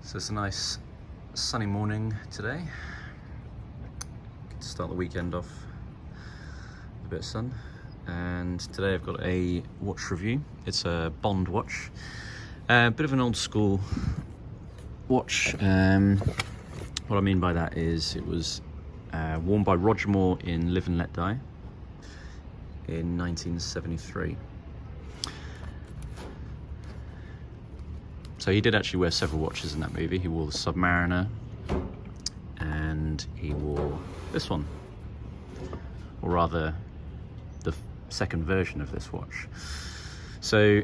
So it's a nice sunny morning today. Good to start the weekend off with a bit of sun. And today I've got a watch review. It's a Bond watch. A bit of an old school watch. What I mean by that is it was worn by Roger Moore in Live and Let Die in 1973. So he did actually wear several watches in that movie. He wore the Submariner and he wore this one, or rather the second version of this watch. So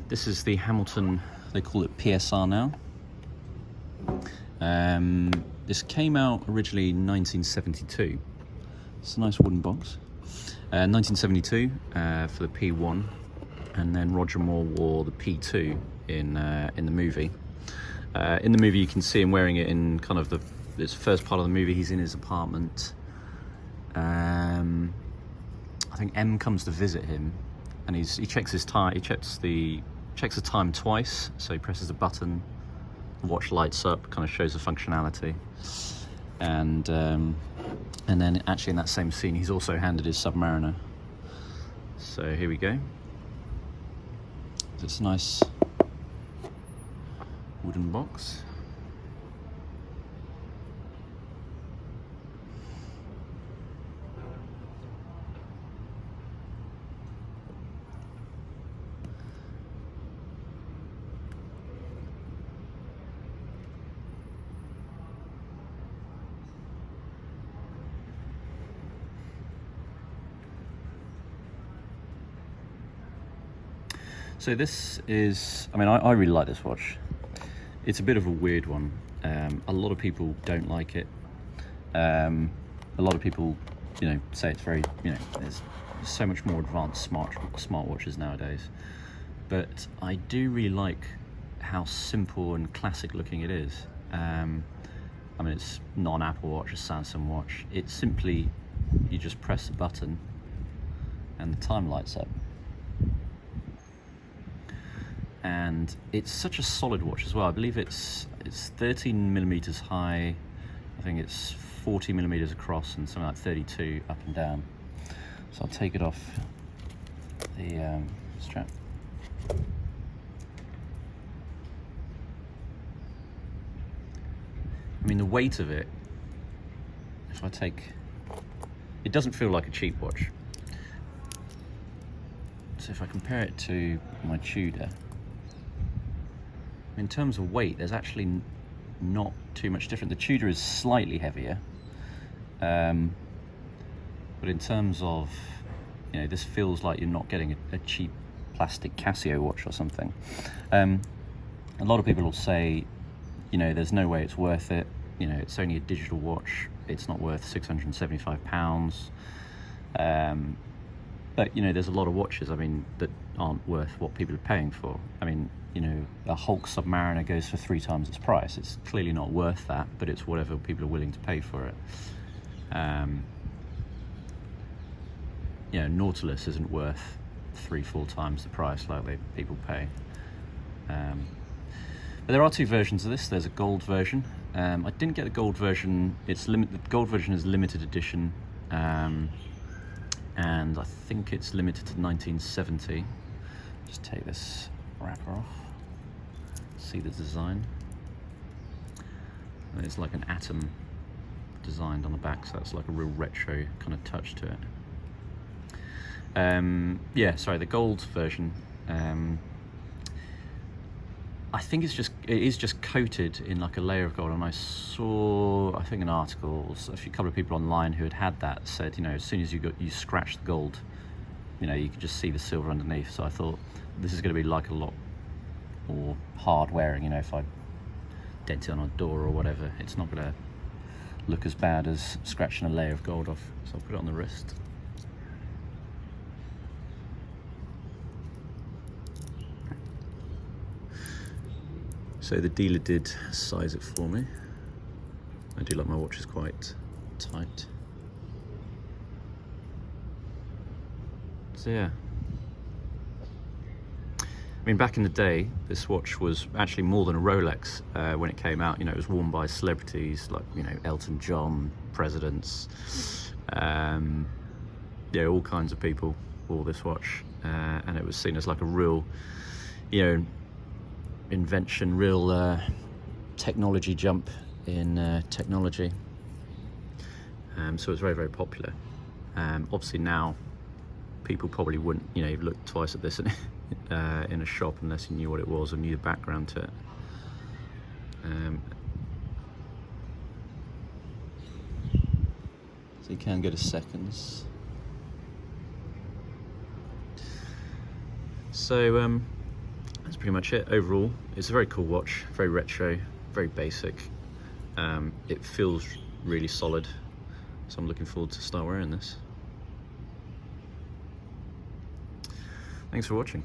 this is the Hamilton, they call it PSR now. This came out originally in 1972. It's a nice wooden box. 1972 for the P1, and then Roger Moore wore the P2 in the movie. In the movie, you can see him wearing it in kind of this first part of the movie. He's in his apartment. I think M comes to visit him, and he checks his time. He checks the time twice. So he presses a button, the watch lights up, kind of shows the functionality, and then actually in that same scene, he's also handed his Submariner. So here we go. It's a nice wooden box. So this is, I mean, I really like this watch. It's a bit of a weird one. A lot of people don't like it. A lot of people, say it's very, there's so much more advanced smartwatches nowadays. But I do really like how simple and classic looking it is. I mean, it's not an Apple Watch, a Samsung watch. It's simply, you just press the button and the time lights up. And it's such a solid watch as well. I believe it's 13 millimeters high. I think it's 40 millimeters across and something like 32 up and down. So I'll take it off the strap. I mean, the weight of it, if I take, it doesn't feel like a cheap watch. So if I compare it to my Tudor, in terms of weight, there's actually not too much different. The Tudor is slightly heavier, but in terms of, this feels like you're not getting a cheap plastic Casio watch or something. A lot of people will say, there's no way it's worth it. It's only a digital watch. It's not worth £675. But there's a lot of watches, that aren't worth what people are paying for. A Hulk Submariner goes for 3 times its price. It's clearly not worth that, but it's whatever people are willing to pay for it. Nautilus isn't worth 3-4 times the price like people pay. But there are 2 versions of this. There's a gold version. I didn't get the gold version. The gold version is limited edition. And I think it's limited to 1970. Just take this wrapper off. See the design. And it's like an atom designed on the back, so that's like a real retro kind of touch to it. The gold version. I think it is just coated in like a layer of gold, and I saw, I think, an article, a couple of people online who had that said, as soon as you scratch the gold, you could just see the silver underneath. So I thought this is going to be like a lot more hard wearing. If I dent it on a door or whatever, it's not going to look as bad as scratching a layer of gold off. So I'll put it on the wrist. So the dealer did size it for me. I do like my watches quite tight. So yeah. I mean, back in the day, this watch was actually more than a Rolex when it came out. You know, it was worn by celebrities like, you know, Elton John, presidents, yeah, all kinds of people wore this watch, and it was seen as like a real, you know, invention, real technology jump in technology. So it's very, very popular. Obviously now, people probably wouldn't, you know, look twice at this in a shop unless you knew what it was or knew the background to it. So you can go to seconds. So that's pretty much it. Overall, it's a very cool watch, very retro, very basic. It feels really solid, so I'm looking forward to start wearing this. Thanks for watching.